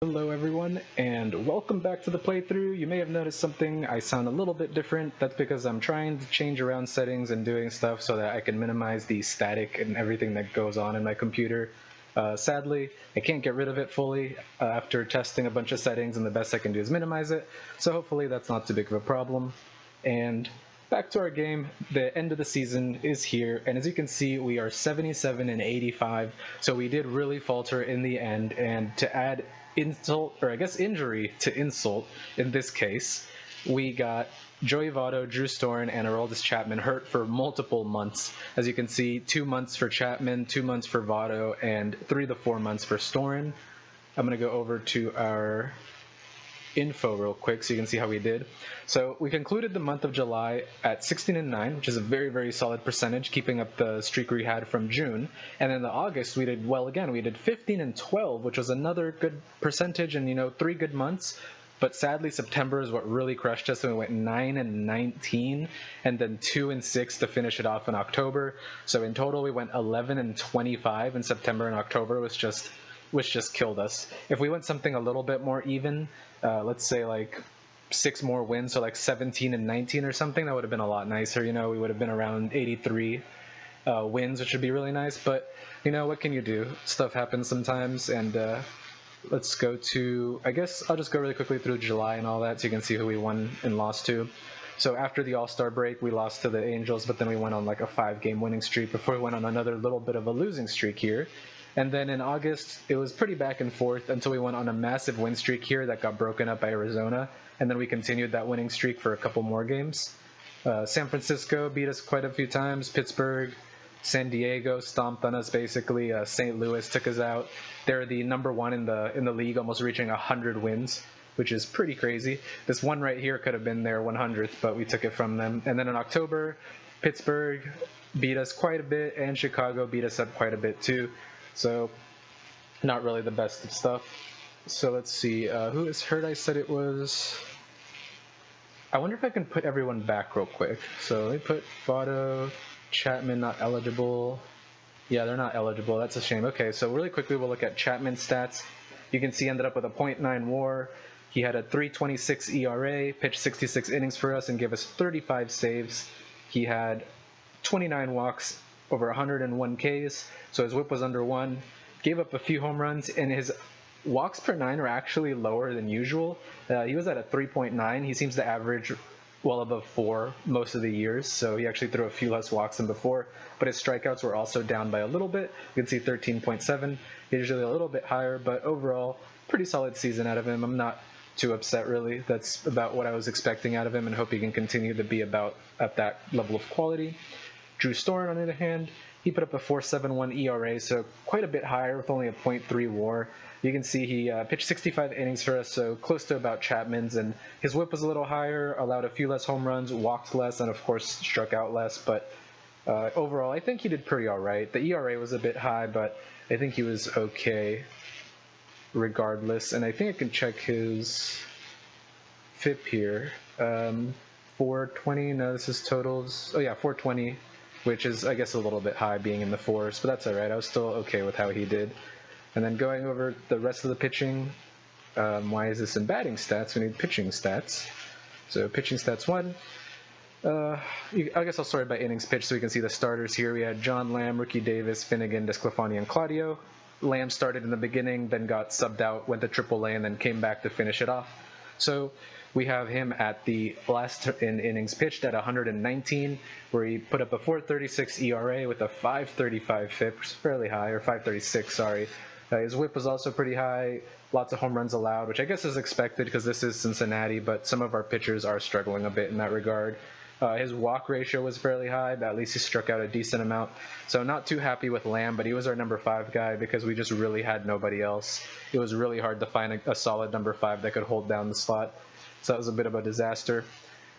Hello everyone, and welcome back to the playthrough. You may have noticed something, I sound a little bit different. That's because I'm trying to change around settings and doing stuff so that I can minimize the static and everything that goes on in my computer. Sadly, I can't get rid of it fully after testing a bunch of settings, and the best I can do is minimize it, so hopefully that's not too big of a problem. And back to our game, the end of the season is here, and as you can see, we are 77 and 85, so we did really falter in the end, and to add insult, or I guess injury to insult in this case, we got Joey Votto, Drew Storen, and Aroldis Chapman hurt for multiple months. As you can see, 2 months for Chapman, 2 months for Votto, and 3 to 4 months for Storen. I'm going to go over to our info real quick so you can see how we did. So we concluded the month of July at 16 and 9, which is a very, very solid percentage, keeping up the streak we had from June. And in the August, we did well again. We did 15 and 12, which was another good percentage, and 3 good months. But sadly, September is what really crushed us, and we went 9 and 19, and then 2 and 6 to finish it off in October. So in total, we went 11 and 25 in September and October, which just killed us. If we went something a little bit more even, let's say like 6 more wins, so like 17 and 19 or something, that would have been a lot nicer. We would have been around 83 wins, which would be really nice. But what can you do? Stuff happens sometimes, and let's go to, I guess I'll just go really quickly through July and all that so you can see who we won and lost to. So after the All-Star break, we lost to the Angels, but then we went on like a 5-game winning streak before we went on another little bit of a losing streak here. And then in August, it was pretty back and forth until we went on a massive win streak here that got broken up by Arizona. And then we continued that winning streak for a couple more games. San Francisco beat us quite a few times. Pittsburgh, San Diego stomped on us basically. St. Louis took us out. They're the number one in the league, almost reaching 100 wins, which is pretty crazy. This one right here could have been their 100th, but we took it from them. And then in October, Pittsburgh beat us quite a bit, and Chicago beat us up quite a bit too. So not really the best of stuff. So let's see, who is hurt? I said it was... I wonder if I can put everyone back real quick. So let me put Votto, Chapman not eligible. Yeah, they're not eligible. That's a shame. Okay, so really quickly we'll look at Chapman's stats. You can see he ended up with a .9 WAR. He had a 3.26 ERA, pitched 66 innings for us, and gave us 35 saves. He had 29 walks, over 101 Ks, so his whip was under 1. Gave up a few home runs, and his walks per 9 are actually lower than usual. He was at a 3.9. He seems to average well above 4 most of the years, so he actually threw a few less walks than before, but his strikeouts were also down by a little bit. You can see 13.7, usually a little bit higher, but overall, pretty solid season out of him. I'm not too upset, really. That's about what I was expecting out of him, and hope he can continue to be about at that level of quality. Drew Storen, on the other hand, he put up a 4.71 ERA, so quite a bit higher with only a .3 WAR. You can see he pitched 65 innings for us, so close to about Chapman's, and his whip was a little higher, allowed a few less home runs, walked less, and of course struck out less, but overall I think he did pretty alright. The ERA was a bit high, but I think he was okay regardless, and I think I can check his FIP here. 420, no, this is totals. Oh yeah, 420, which is, I guess, a little bit high being in the fours, but that's all right. I was still okay with how he did. And then going over the rest of the pitching, why is this in batting stats? We need pitching stats. So pitching stats 1. I guess I'll start by innings pitched so we can see the starters here. We had John Lamb, Ricky Davis, Finnegan, Desclafani, and Claudio. Lamb started in the beginning, then got subbed out, went to AAA, and then came back to finish it off. So we have him at the last in innings pitched at 119, where he put up a 4.36 ERA with a 5.35 FIP, fairly high, or 5.36, sorry. His whip was also pretty high, lots of home runs allowed, which I guess is expected because this is Cincinnati, but some of our pitchers are struggling a bit in that regard. His walk ratio was fairly high, but at least he struck out a decent amount. So not too happy with Lamb, but he was our number 5 guy because we just really had nobody else. It was really hard to find a solid number 5 that could hold down the slot. So that was a bit of a disaster.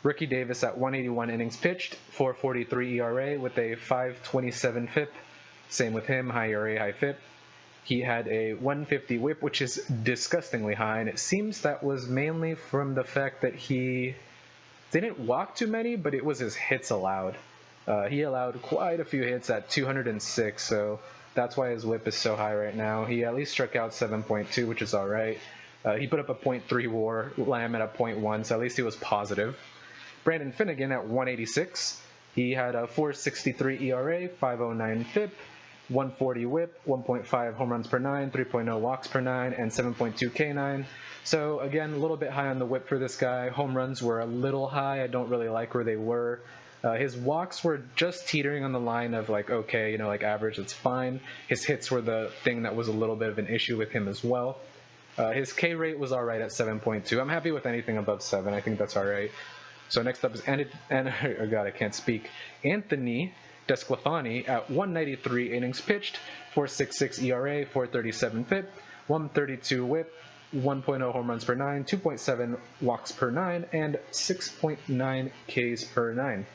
Ricky Davis at 181 innings pitched, 4.43 ERA with a 5.27 FIP. Same with him, high ERA, high FIP. He had a 150 whip, which is disgustingly high, and it seems that was mainly from the fact that he didn't walk too many, but it was his hits allowed. He allowed quite a few hits at 206, so that's why his whip is so high right now. He at least struck out 7.2, which is all right. He put up a .3 WAR, Lamb at a .1, so at least he was positive. Brandon Finnegan at 186. He had a 4.63 ERA, 5.09 FIP, 140 WHIP, 1.5 home runs per 9, 3.0 walks per 9, and 7.2 K9. So again, a little bit high on the WHIP for this guy. Home runs were a little high. I don't really like where they were. His walks were just teetering on the line of like, okay, like average, it's fine. His hits were the thing that was a little bit of an issue with him as well. His K rate was all right at 7.2. I'm happy with anything above 7. I think that's all right. So next up is oh God, I can't speak. Anthony Desclafani at 193 innings pitched, 4.66 ERA, 4.37 FIP, 132 WHIP, 1.0 home runs per 9, 2.7 walks per 9, and 6.9 Ks per 9.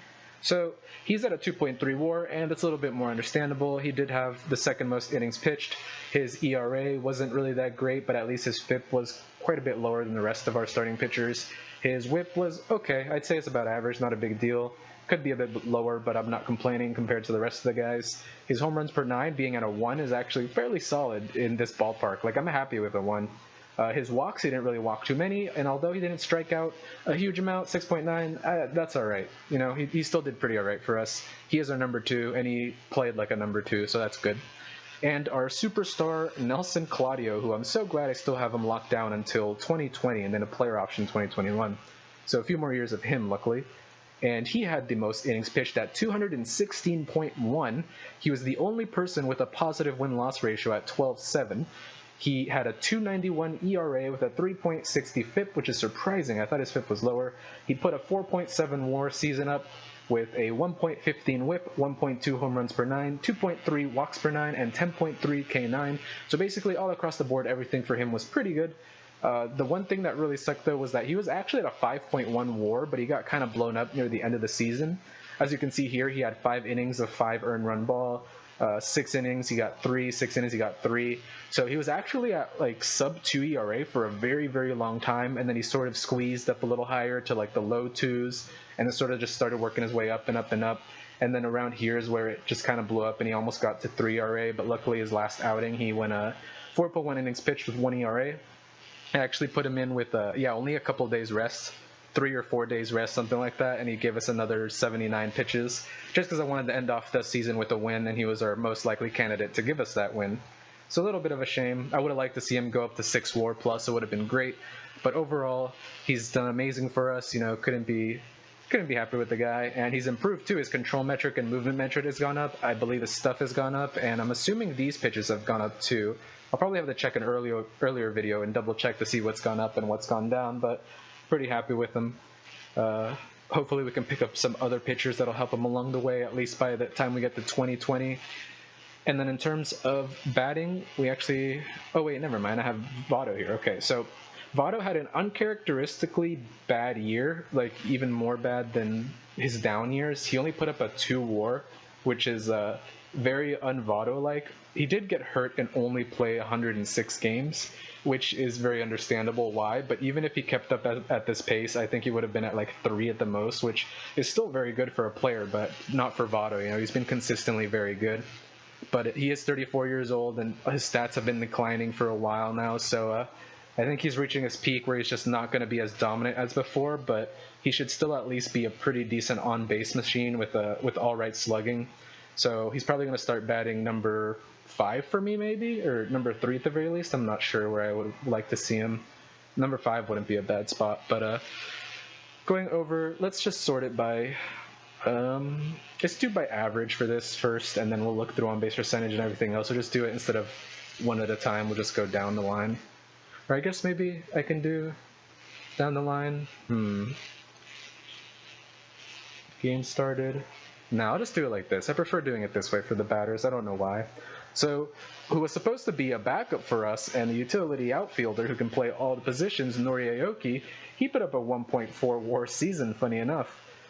So he's at a 2.3 WAR, and it's a little bit more understandable. He did have the second most innings pitched. His ERA wasn't really that great, but at least his FIP was quite a bit lower than the rest of our starting pitchers. His WHIP was okay. I'd say it's about average, not a big deal. Could be a bit lower, but I'm not complaining compared to the rest of the guys. His home runs per 9 being at a 1 is actually fairly solid in this ballpark. Like, I'm happy with a 1. His walks, he didn't really walk too many, and although he didn't strike out a huge amount, 6.9, that's all right. He still did pretty all right for us. He is our number 2, and he played like a number 2, so that's good. And our superstar, Nelson Claudio, who I'm so glad I still have him locked down until 2020, and then a player option 2021. So a few more years of him, luckily. And he had the most innings pitched at 216.1. He was the only person with a positive win-loss ratio at 12.7. He had a 291 ERA with a 3.60 FIP, which is surprising. I thought his FIP was lower. He put a 4.7 WAR season up with a 1.15 WHIP, 1.2 home runs per 9, 2.3 walks per 9, and 10.3 K9. So basically all across the board, everything for him was pretty good. The one thing that really sucked, though, was that he was actually at a 5.1 WAR, but he got kind of blown up near the end of the season. As you can see here, he had 5 innings of 5 earned run ball. 6 innings, he got 3. 6 innings, he got 3. So he was actually at like sub 2 ERA for a very, very long time, and then he sort of squeezed up a little higher to like the low 2s, and then sort of just started working his way up and up and up. And then around here is where it just kind of blew up, and he almost got to 3 ERA, but luckily his last outing, he went 4.1 innings pitched with 1 ERA. I actually put him in with only a couple days rest, 3 or 4 days rest, something like that, and he gave us another 79 pitches, just because I wanted to end off the season with a win, and he was our most likely candidate to give us that win. So a little bit of a shame. I would have liked to see him go up to 6 WAR plus. It would have been great, but overall, he's done amazing for us. Couldn't be happy with the guy, and he's improved too. His control metric and movement metric has gone up. I believe his stuff has gone up, and I'm assuming these pitches have gone up too. I'll probably have to check an earlier video and double check to see what's gone up and what's gone down, but pretty happy with him. Hopefully we can pick up some other pitchers that'll help him along the way, at least by the time we get to 2020. And then in terms of batting, we actually... Oh, wait, never mind. I have Votto here. Okay, so Votto had an uncharacteristically bad year, like even more bad than his down years. He only put up a 2 WAR, which is very un-Votto-like. He did get hurt and only play 106 games, which is very understandable why. But even if he kept up at this pace, I think he would have been at like 3 at the most, which is still very good for a player, but not for Votto. He's been consistently very good. But he is 34 years old, and his stats have been declining for a while now, so I think he's reaching his peak where he's just not going to be as dominant as before, but he should still at least be a pretty decent on-base machine with all right slugging. So he's probably going to start batting number 5 for me, maybe, or number 3 at the very least. I'm not sure where I would like to see him. Number 5 wouldn't be a bad spot, but going over, let's just sort it by... let's do by average for this first, and then we'll look through on-base percentage and everything else. We'll just do it instead of one at a time. We'll just go down the line. Or I guess maybe I can do down the line. Game started. No, I'll just do it like this. I prefer doing it this way for the batters. I don't know why. So, who was supposed to be a backup for us and a utility outfielder who can play all the positions, Nori Aoki, he put up a 1.4 WAR season, funny enough.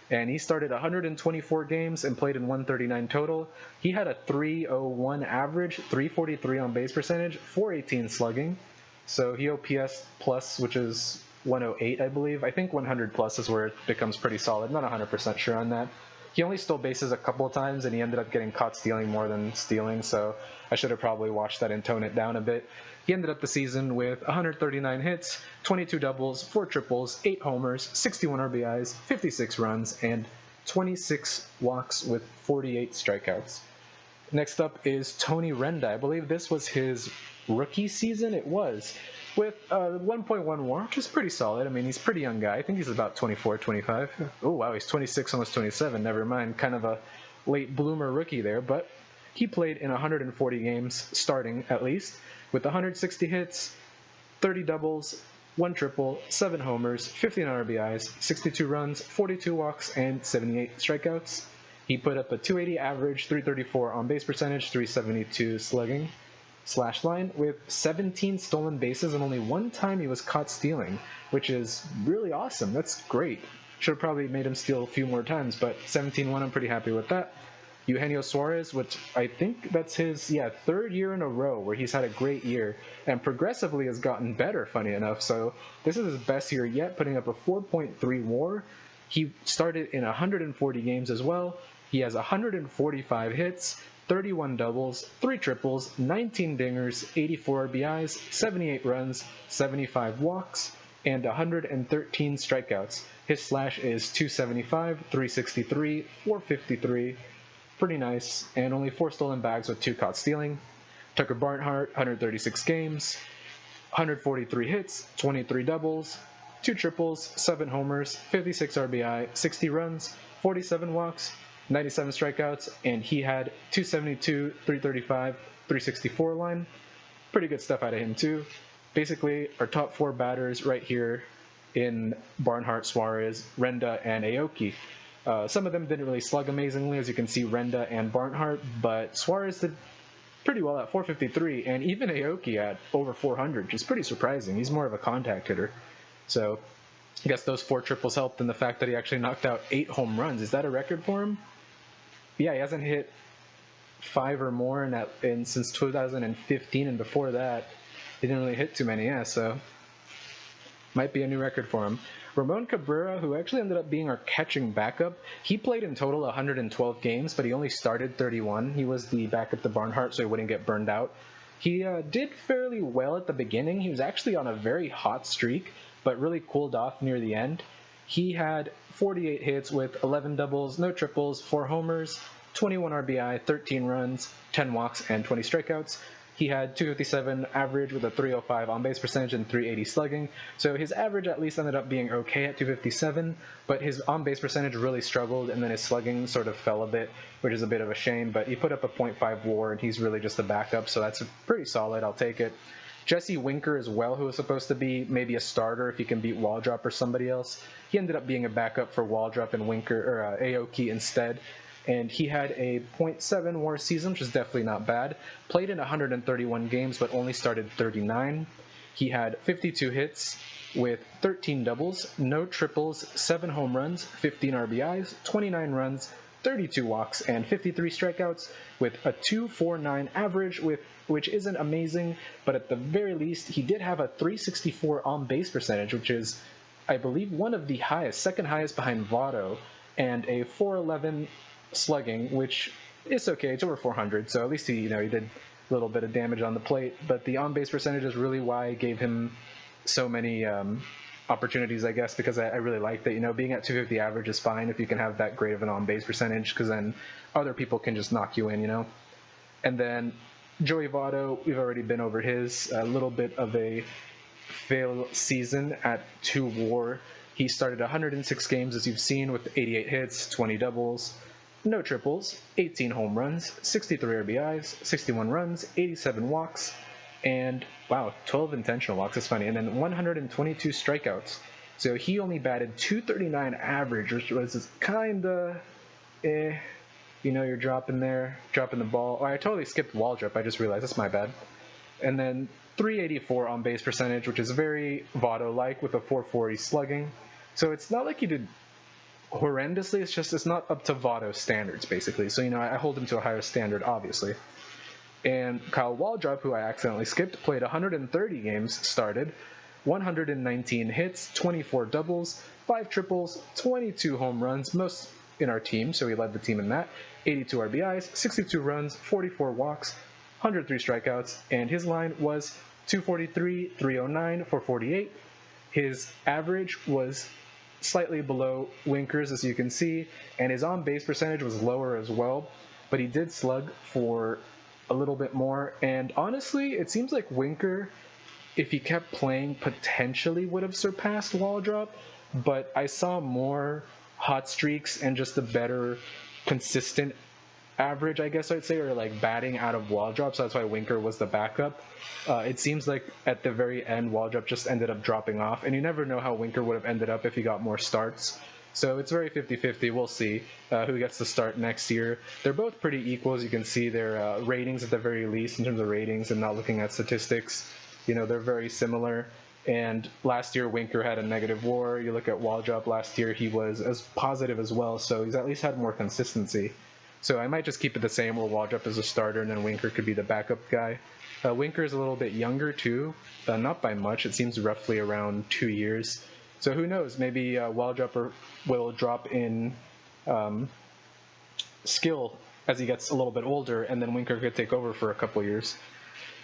And he started 124 games and played in 139 total. He had a 301 average, 343 on base percentage, 418 slugging. So he OPS plus, which is 108, I believe. I think 100 plus is where it becomes pretty solid. Not 100% sure on that. He only stole bases a couple of times, and he ended up getting caught stealing more than stealing, so I should have probably watched that and toned it down a bit. He ended up the season with 139 hits, 22 doubles, 4 triples, 8 homers, 61 RBIs, 56 runs, and 26 walks with 48 strikeouts. Next up is Tony Renda. I believe this was his rookie season. It was, with 1.1 WAR, which is pretty solid. I mean, he's a pretty young guy. I think he's about 24, 25. Oh, wow, he's 26, almost 27. Never mind. Kind of a late bloomer rookie there, but he played in 140 games, starting at least, with 160 hits, 30 doubles, 1 triple, 7 homers, 59 RBIs, 62 runs, 42 walks, and 78 strikeouts. He put up a 280 average, 334 on-base percentage, 372 slugging slash line, with 17 stolen bases and only one time he was caught stealing, which is really awesome. That's great. Should have probably made him steal a few more times, but 17-1, I'm pretty happy with that. Eugenio Suarez, which I think that's his third year in a row where he's had a great year and progressively has gotten better, funny enough. So this is his best year yet, putting up a 4.3 WAR. He started in 140 games as well. He has 145 hits, 31 doubles, 3 triples, 19 dingers, 84 RBIs, 78 runs, 75 walks, and 113 strikeouts. His slash is 275, 363, 453. Pretty nice, and only 4 stolen bags with 2 caught stealing. Tucker Barnhart, 136 games, 143 hits, 23 doubles, 2 triples, 7 homers, 56 RBI, 60 runs, 47 walks, 97 strikeouts, and he had 272, 335, 364 line. Pretty good stuff out of him too. Basically, our top 4 batters right here in Barnhart, Suarez, Renda, and Aoki. Some of them didn't really slug amazingly, as you can see, Renda and Barnhart, but Suarez did pretty well at 453, and even Aoki at over 400, which is pretty surprising. He's more of a contact hitter. So I guess those 4 triples helped, and the fact that he actually knocked out 8 home runs. Is that a record for him? Yeah, he hasn't hit 5 or more since 2015, and before that, he didn't really hit too many, so might be a new record for him. Ramon Cabrera, who actually ended up being our catching backup, he played in total 112 games, but he only started 31. He was the backup to Barnhart, so he wouldn't get burned out. He did fairly well at the beginning. He was actually on a very hot streak, but really cooled off near the end. He had 48 hits with 11 doubles, no triples, 4 homers, 21 RBI, 13 runs, 10 walks, and 20 strikeouts. He had 257 average with a 305 on-base percentage and 380 slugging. So his average at least ended up being okay at 257, but his on-base percentage really struggled, and then his slugging sort of fell a bit, which is a bit of a shame. But he put up a .5 WAR, and he's really just a backup, so that's pretty solid. I'll take it. Jesse Winker as well, who was supposed to be maybe a starter if he can beat Waldrop or somebody else. He ended up being a backup for Waldrop and Aoki instead. And he had a .7 WAR season, which is definitely not bad. Played in 131 games, but only started 39. He had 52 hits with 13 doubles, no triples, 7 home runs, 15 RBIs, 29 runs, 32 walks, and 53 strikeouts with a 2.49 average, which isn't amazing, but at the very least, he did have a 364 on-base percentage, which is, I believe, one of the highest, second highest behind Votto, and a 411 slugging, which is okay. It's over 400, so at least he did a little bit of damage on the plate. But the on-base percentage is really why I gave him so many opportunities, I guess, because I really like that. Being at 250 average is fine if you can have that great of an on-base percentage, because then other people can just knock you in. And then Joey Votto, we've already been over his a little bit of a fail season at 2 WAR. He started 106 games, as you've seen, with 88 hits, 20 doubles, no triples, 18 home runs, 63 RBIs, 61 runs, 87 walks, and, 12 intentional walks. That's funny. And then 122 strikeouts. So he only batted .239 average, which was kind of you're dropping the ball. Oh, I totally skipped Waldrop. I just realized. That's my bad. And then 384 on base percentage, which is very Votto-like with a 440 slugging. So it's not like he did horrendously. It's not up to Votto standards, basically. So, I hold him to a higher standard, obviously. And Kyle Waldrop, who I accidentally skipped, played 130 games, started 119 hits, 24 doubles, 5 triples, 22 home runs, most in our team, so he led the team in that, 82 RBIs, 62 runs, 44 walks, 103 strikeouts, and his line was 243, 309, 448. His average was slightly below Winker's, as you can see, and his on-base percentage was lower as well, but he did slug for a little bit more. And honestly, it seems like Winker, if he kept playing, potentially would have surpassed Wall Drop, but I saw more hot streaks and just a better consistent average, I guess I'd say, or like batting out of Wall Drop, so that's why Winker was the backup. It seems like at the very end, Wall Drop just ended up dropping off, and you never know how Winker would have ended up if he got more starts. So it's very 50-50. We'll see who gets to start next year. They're both pretty equal, as you can see. Their ratings, at the very least, in terms of ratings and not looking at statistics, they're very similar. And last year, Winker had a negative WAR. You look at Wall Drop last year, he was as positive as well, so he's at least had more consistency. So I might just keep it the same, where Wall Drop is a starter and then Winker could be the backup guy. Winker is a little bit younger too, not by much. It seems roughly around 2 years. So who knows? Maybe Wall Dropper will drop in skill as he gets a little bit older, and then Winker could take over for a couple years.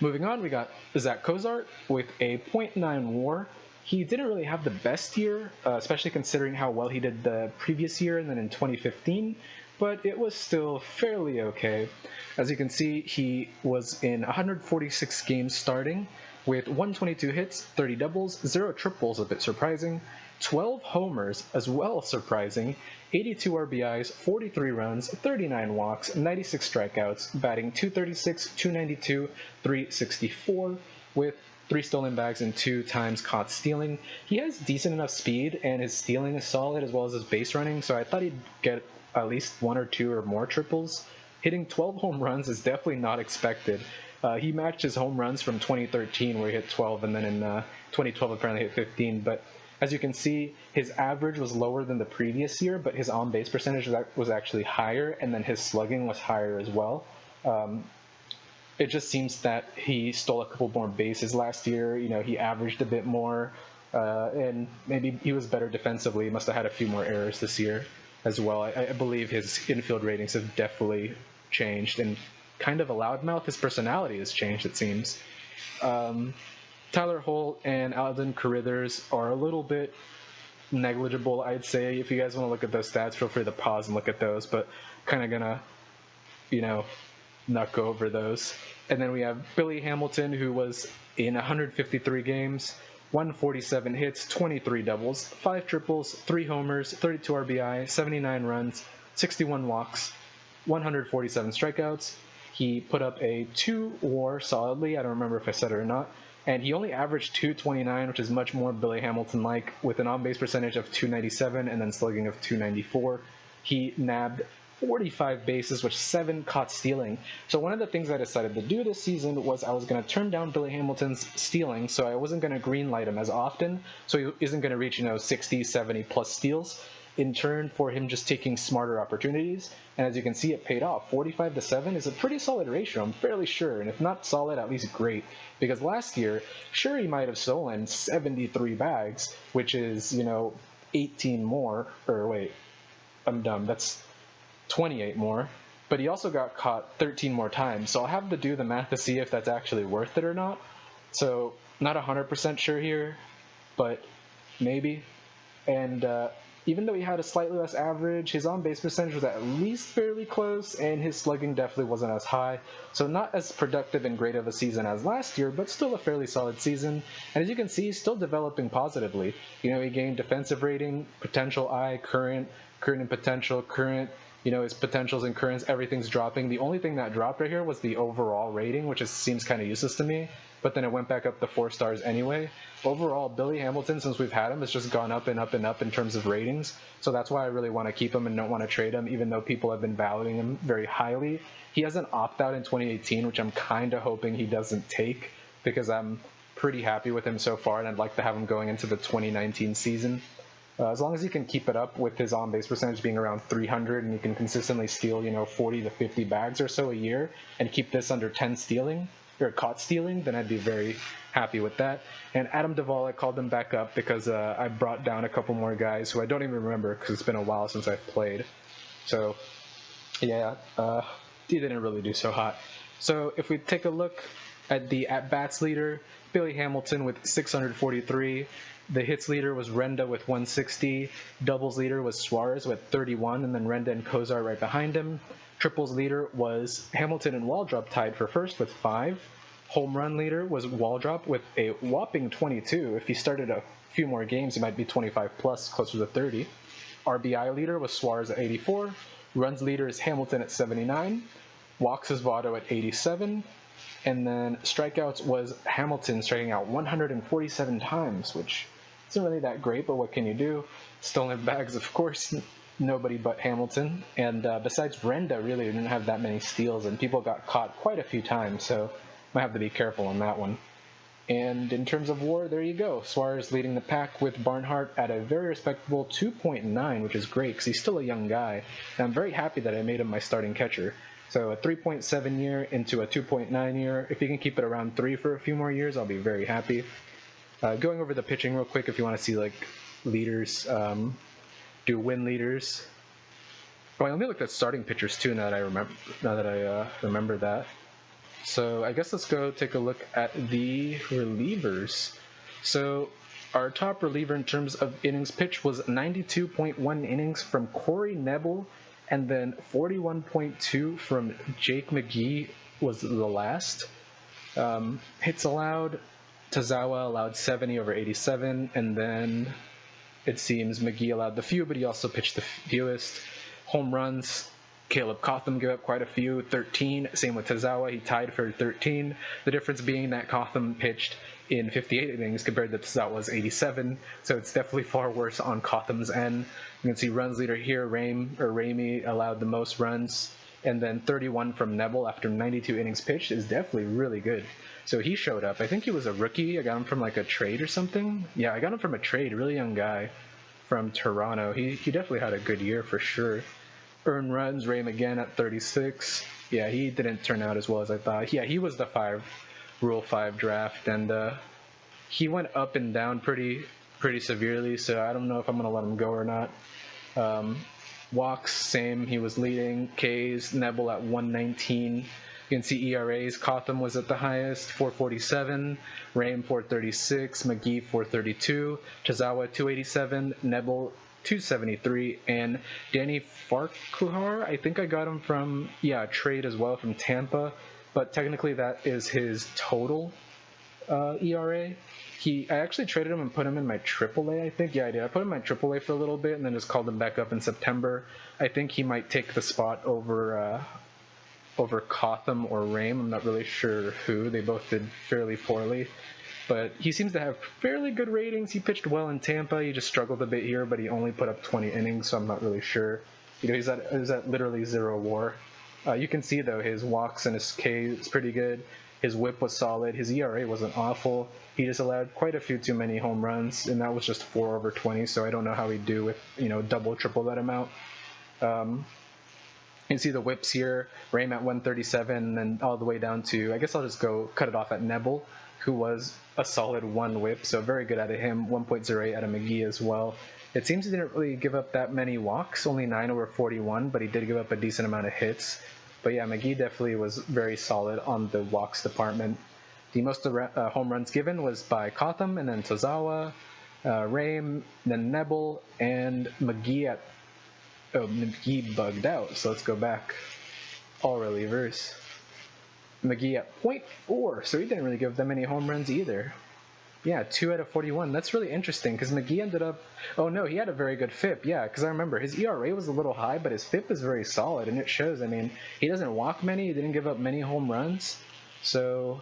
Moving on, we got Zach Cozart with a .9 WAR. He didn't really have the best year, especially considering how well he did the previous year and then in 2015, but it was still fairly okay. As you can see, he was in 146 games starting with 122 hits, 30 doubles, 0 triples, a bit surprising, 12 homers as well surprising, 82 RBIs, 43 runs, 39 walks, 96 strikeouts, batting .236, .292, .364 with 3 stolen bags and 2 times caught stealing. He has decent enough speed and his stealing is solid as well as his base running, so I thought he'd get at least 1 or 2 or more triples. Hitting 12 home runs is definitely not expected. He matched his home runs from 2013 where he hit 12, and then in 2012 apparently hit 15, but as you can see, his average was lower than the previous year, but his on-base percentage was actually higher, and then his slugging was higher as well. It just seems that he stole a couple more bases last year. He averaged a bit more, and maybe he was better defensively. He must have had a few more errors this year as well. I believe his infield ratings have definitely changed, and kind of a loudmouth. His personality has changed, it seems. Tyler Holt and Alden Carruthers are a little bit negligible, I'd say. If you guys want to look at those stats, feel free to pause and look at those, but kind of gonna, not go over those. And then we have Billy Hamilton, who was in 153 games, 147 hits, 23 doubles, 5 triples, 3 homers, 32 RBI, 79 runs, 61 walks, 147 strikeouts. He put up a 2 WAR solidly. I don't remember if I said it or not. And he only averaged .229, which is much more Billy Hamilton-like, with an on-base percentage of .297 and then slugging of .294. He nabbed 45 bases, which 7 caught stealing. So one of the things I decided to do this season was I was going to turn down Billy Hamilton's stealing, so I wasn't going to green light him as often, so he isn't going to reach 60, 70 plus steals. In turn for him just taking smarter opportunities, and as you can see, it paid off. 45-7 is a pretty solid ratio, I'm fairly sure, and if not solid, at least great, because last year, sure, he might have stolen 73 bags, which is 18 more, or wait, I'm dumb, that's 28 more, but he also got caught 13 more times, so I'll have to do the math to see if that's actually worth it or not. So not 100% sure here, but maybe. And even though he had a slightly less average, his on-base percentage was at least fairly close, and his slugging definitely wasn't as high. So not as productive and great of a season as last year, but still a fairly solid season. And as you can see, he's still developing positively. He gained defensive rating, potential I, current and potential, current, his potentials and currents, everything's dropping. The only thing that dropped right here was the overall rating, which seems kind of useless to me, but then it went back up to 4 stars anyway. Overall, Billy Hamilton, since we've had him, has just gone up and up and up in terms of ratings, so that's why I really want to keep him and don't want to trade him, even though people have been valuing him very highly. He has an opt-out in 2018, which I'm kind of hoping he doesn't take, because I'm pretty happy with him so far, and I'd like to have him going into the 2019 season. As long as he can keep it up with his on-base percentage being around 300 and he can consistently steal, 40 to 50 bags or so a year and keep this under 10 stealing, or caught stealing, then I'd be very happy with that. And Adam Duvall, I called him back up because I brought down a couple more guys who I don't even remember because it's been a while since I've played. So, yeah, he didn't really do so hot. So if we take a look At the at-bats leader, Billy Hamilton with 643. The hits leader was Renda with 160. Doubles leader was Suarez with 31, and then Renda and Kozar right behind him. Triples leader was Hamilton and Waldrop tied for first with 5. Home run leader was Waldrop with a whopping 22. If he started a few more games, he might be 25 plus, closer to 30. RBI leader was Suarez at 84. Runs leader is Hamilton at 79. Walks is Votto at 87. And then strikeouts was Hamilton striking out 147 times, which isn't really that great, but what can you do? Stolen bags, of course, nobody but Hamilton. And besides Renda, really didn't have that many steals, and people got caught quite a few times, so might have to be careful on that one. And in terms of WAR, there you go. Suarez leading the pack with Barnhart at a very respectable 2.9, which is great because he's still a young guy. And I'm very happy that I made him my starting catcher. So a 3.7 year into a 2.9 year. If you can keep it around 3 for a few more years, I'll be very happy. Going over the pitching real quick, if you want to see like leaders, do win leaders. Oh, I only looked at starting pitchers too. Now that I remember that. So I guess let's go take a look at the relievers. So our top reliever in terms of innings pitched was 92.1 innings from Corey Nebel, and then 41.2 from Jake McGee was the last. Hits allowed, Tazawa allowed 70 over 87, and then it seems McGee allowed the few, but he also pitched the fewest. Home runs, Caleb Cotham gave up quite a few, 13. Same with Tazawa, he tied for 13. The difference being that Cotham pitched in 58 innings compared to Tazawa's 87, so it's definitely far worse on Cotham's end. You can see runs leader here, Ramey allowed the most runs, and then 31 from Nebel after 92 innings pitched is definitely really good. So he showed up. I think he was a rookie. I got him from like a trade or something. Yeah, I got him from a trade, really young guy from Toronto. He definitely had a good year for sure. Earned runs, Ray again at 36. Yeah, he didn't turn out as well as I thought. Yeah, he was the Rule 5 draft, and he went up and down pretty severely, so I don't know if I'm going to let him go or not. Walks, same, he was leading. Ks, Nebel at 119. You can see ERAs, Cotham was at the highest, 447. Rame, 436. McGee, 432. Tazawa, 287. Nebel, 273, and Danny Farquhar, I think I got him from, a trade as well from Tampa, but technically that is his total ERA. I actually traded him and put him in my AAA, I think. Yeah, I did. I put him in my AAA for a little bit and then just called him back up in September. I think he might take the spot over Cotham or Rame. I'm not really sure who. They both did fairly poorly. But he seems to have fairly good ratings. He pitched well in Tampa. He just struggled a bit here, but he only put up 20 innings, so I'm not really sure. He's at literally 0 WAR. You can see, though, his walks and his K is pretty good. His whip was solid. His ERA wasn't awful. He just allowed quite a few too many home runs, and that was just 4 over 20, so I don't know how he'd do with, double, triple that amount. You can see the whips here. Rame at 137, and then all the way down to, I guess I'll just go cut it off at Nebel, who was a solid 1 whip, so very good out of him. 1.08 out of McGee as well. It seems he didn't really give up that many walks, only 9 over 41, but he did give up a decent amount of hits. But yeah, McGee definitely was very solid on the walks department. The most home runs given was by Cotham, and then Tazawa, Rame, then Nebel, and McGee McGee bugged out, so let's go back. All relievers. McGee at 0.4, so he didn't really give them any home runs either. Yeah, 2 out of 41. That's really interesting because McGee ended up... Oh, no, he had a very good FIP. Yeah, because I remember his ERA was a little high, but his FIP is very solid, and it shows. I mean, he doesn't walk many. He didn't give up many home runs. So,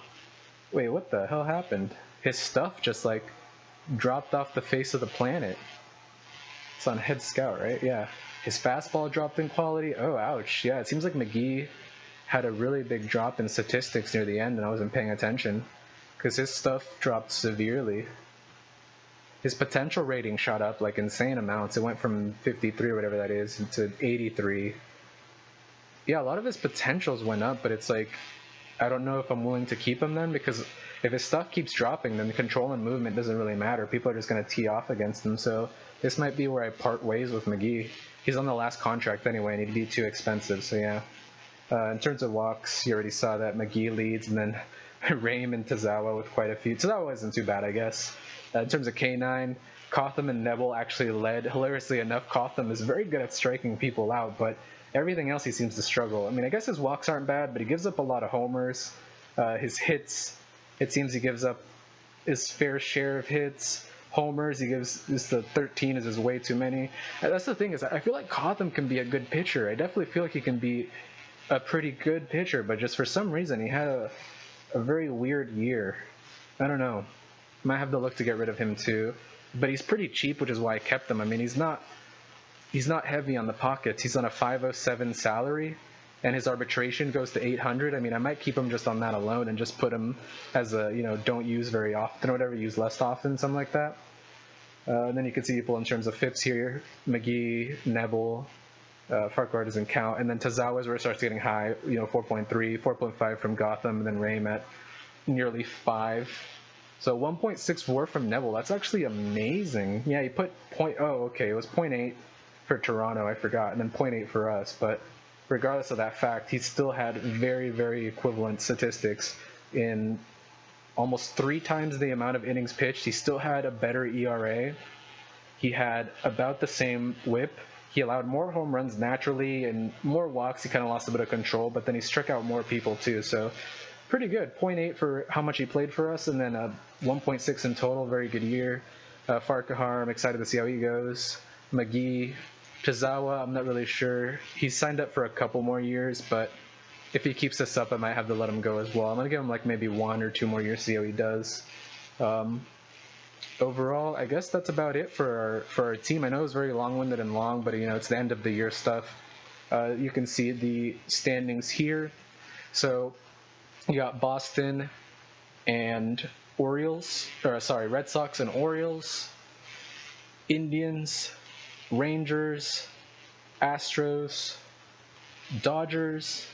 wait, what the hell happened? His stuff just, dropped off the face of the planet. It's on Head Scout, right? Yeah. His fastball dropped in quality. Oh, ouch. Yeah, it seems like McGee had a really big drop in statistics near the end, and I wasn't paying attention because his stuff dropped severely. His potential rating shot up insane amounts. It went from 53 or whatever that is to 83. Yeah, a lot of his potentials went up, but it's I don't know if I'm willing to keep him then, because if his stuff keeps dropping, then control and movement doesn't really matter. People are just going to tee off against him, so this might be where I part ways with McGee. He's on the last contract anyway, and he'd be too expensive, so yeah. In terms of walks, you already saw that McGee leads, and then Rame and Tozawa with quite a few. Tozawa isn't too bad, I guess. In terms of K9, Kotham and Nebel actually led. Hilariously enough, Kotham is very good at striking people out, but everything else he seems to struggle. I mean, I guess his walks aren't bad, but he gives up a lot of homers. His hits, it seems he gives up his fair share of hits. Homers, he gives just the 13 is just way too many. And that's the thing, is I feel like Kotham can be a good pitcher. I definitely feel like he can be a pretty good pitcher, but just for some reason he had a very weird year. I don't know. Might have to look to get rid of him too. But he's pretty cheap, which is why I kept him. I mean, he's not heavy on the pockets. He's on a 507 salary, and his arbitration goes to 800. I mean, I might keep him just on that alone and just put him as a, don't use very often or whatever, use less often, something like that. And then you can see people in terms of FIPS here: McGee, Nebel, Farquhar doesn't count, and then Tozawa is where it starts getting high, 4.3, 4.5 from Gotham, and then Rame at nearly 5. So 1.64 from Nebel, that's actually amazing. Yeah, he put okay, it was 0.8 for Toronto, I forgot, and then 0.8 for us, but regardless of that fact, he still had very, very equivalent statistics in almost 3 times the amount of innings pitched. He still had a better ERA. He had about the same whip. He allowed more home runs naturally and more walks. He kind of lost a bit of control, but then he struck out more people too. So pretty good. 0.8 for how much he played for us, and then 1.6 in total. Very good year. Farquhar, I'm excited to see how he goes. McGee, Tozawa, I'm not really sure. He's signed up for a couple more years, but if he keeps this up, I might have to let him go as well. I'm going to give him like maybe 1 or 2 more years, see how he does. Overall, I guess that's about it for our team. I know it's very long-winded and long, but it's the end of the year stuff. You can see the standings here. So you got Boston and Red Sox and Orioles, Indians, Rangers, Astros, Dodgers,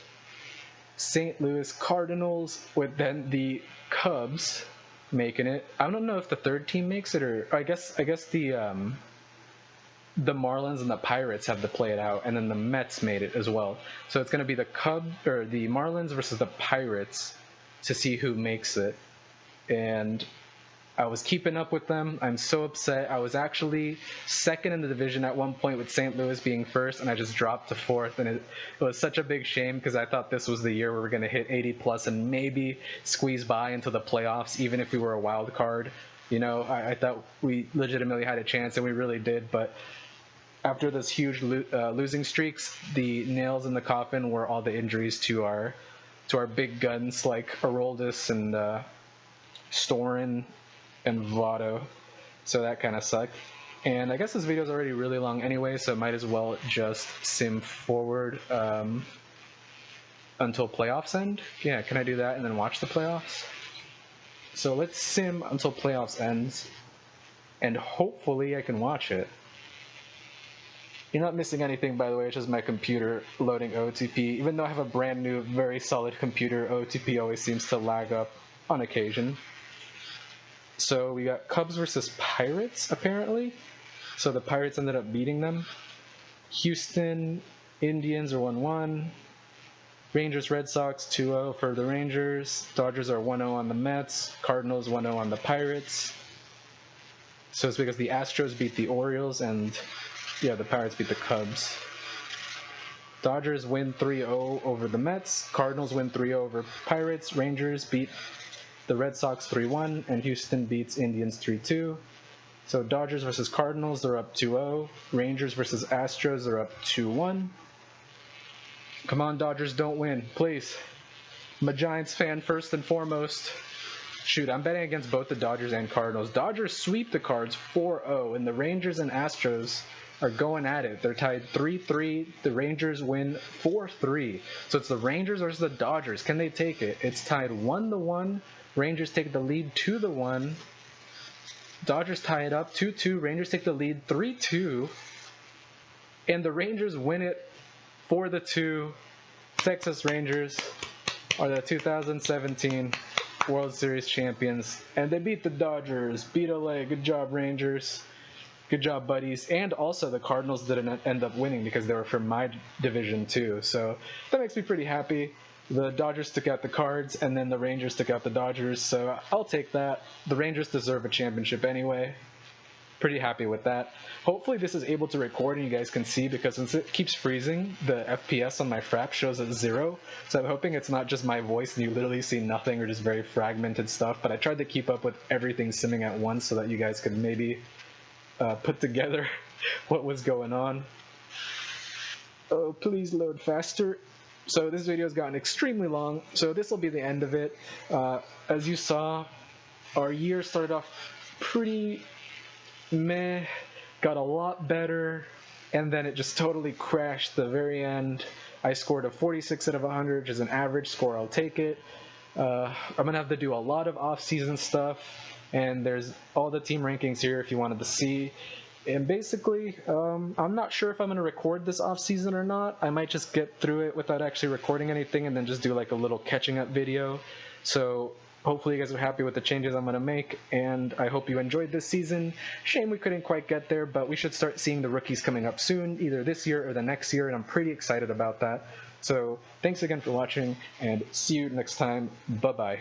St. Louis Cardinals, with then the Cubs making it. I don't know if the third team makes it, or I guess the Marlins and the Pirates have to play it out, and then the Mets made it as well. So it's going to be the Marlins versus the Pirates to see who makes it. And I was keeping up with them. I'm so upset. I was actually second in the division at one point, with St. Louis being first, and I just dropped to fourth. And it was such a big shame, because I thought this was the year where we're going to hit 80 plus and maybe squeeze by into the playoffs, even if we were a wild card. I thought we legitimately had a chance, and we really did. But after this huge losing streaks, the nails in the coffin were all the injuries to our big guns like Aroldis and Storin and Votto. So that kind of sucked. And I guess this video is already really long anyway, so might as well just sim forward until playoffs end. Yeah, can I do that and then watch the playoffs? So let's sim until playoffs ends, and hopefully I can watch it. You're not missing anything, by the way. It's just my computer loading OOTP. Even though I have a brand new, very solid computer, OOTP always seems to lag up on occasion. So we got Cubs versus Pirates, apparently. So the Pirates ended up beating them. Houston Indians are 1-1. Rangers Red Sox 2-0 for the Rangers. Dodgers are 1-0 on the Mets. Cardinals 1-0 on the Pirates. So it's because the Astros beat the Orioles, and the Pirates beat the Cubs. Dodgers win 3-0 over the Mets. Cardinals win 3-0 over Pirates. Rangers beat the Red Sox 3-1, and Houston beats Indians 3-2. So Dodgers versus Cardinals, they're up 2-0. Rangers versus Astros, they're up 2-1. Come on, Dodgers, don't win, please. I'm a Giants fan first and foremost. Shoot, I'm betting against both the Dodgers and Cardinals. Dodgers sweep the Cards 4-0, and the Rangers and Astros are going at it. They're tied 3-3. The Rangers win 4-3. So it's the Rangers versus the Dodgers. Can they take it? It's tied 1-1. Rangers take the lead 2-1. Dodgers tie it up 2-2. Rangers take the lead 3-2. And the Rangers win it 4-2. Texas Rangers are the 2017 World Series champions. And they beat the Dodgers. Beat LA. Good job, Rangers. Good job, buddies. And also the Cardinals didn't end up winning because they were from my division too. So that makes me pretty happy. The Dodgers took out the Cards, and then the Rangers took out the Dodgers, so I'll take that. The Rangers deserve a championship anyway. Pretty happy with that. Hopefully this is able to record and you guys can see, because since it keeps freezing, the FPS on my Frap shows at 0, so I'm hoping it's not just my voice and you literally see nothing or just very fragmented stuff, but I tried to keep up with everything simming at once so that you guys could maybe put together what was going on. Oh, please load faster. So this video has gotten extremely long, so this will be the end of it. As you saw, our year started off pretty meh, got a lot better, and then it just totally crashed the very end. I scored a 46 out of 100, which is an average score. I'll take it. I'm gonna have to do a lot of off-season stuff, and there's all the team rankings here if you wanted to see. And basically, I'm not sure if I'm going to record this off-season or not. I might just get through it without actually recording anything and then just do like a little catching up video. So hopefully you guys are happy with the changes I'm going to make, and I hope you enjoyed this season. Shame we couldn't quite get there, but we should start seeing the rookies coming up soon, either this year or the next year, and I'm pretty excited about that. So thanks again for watching, and see you next time. Bye-bye.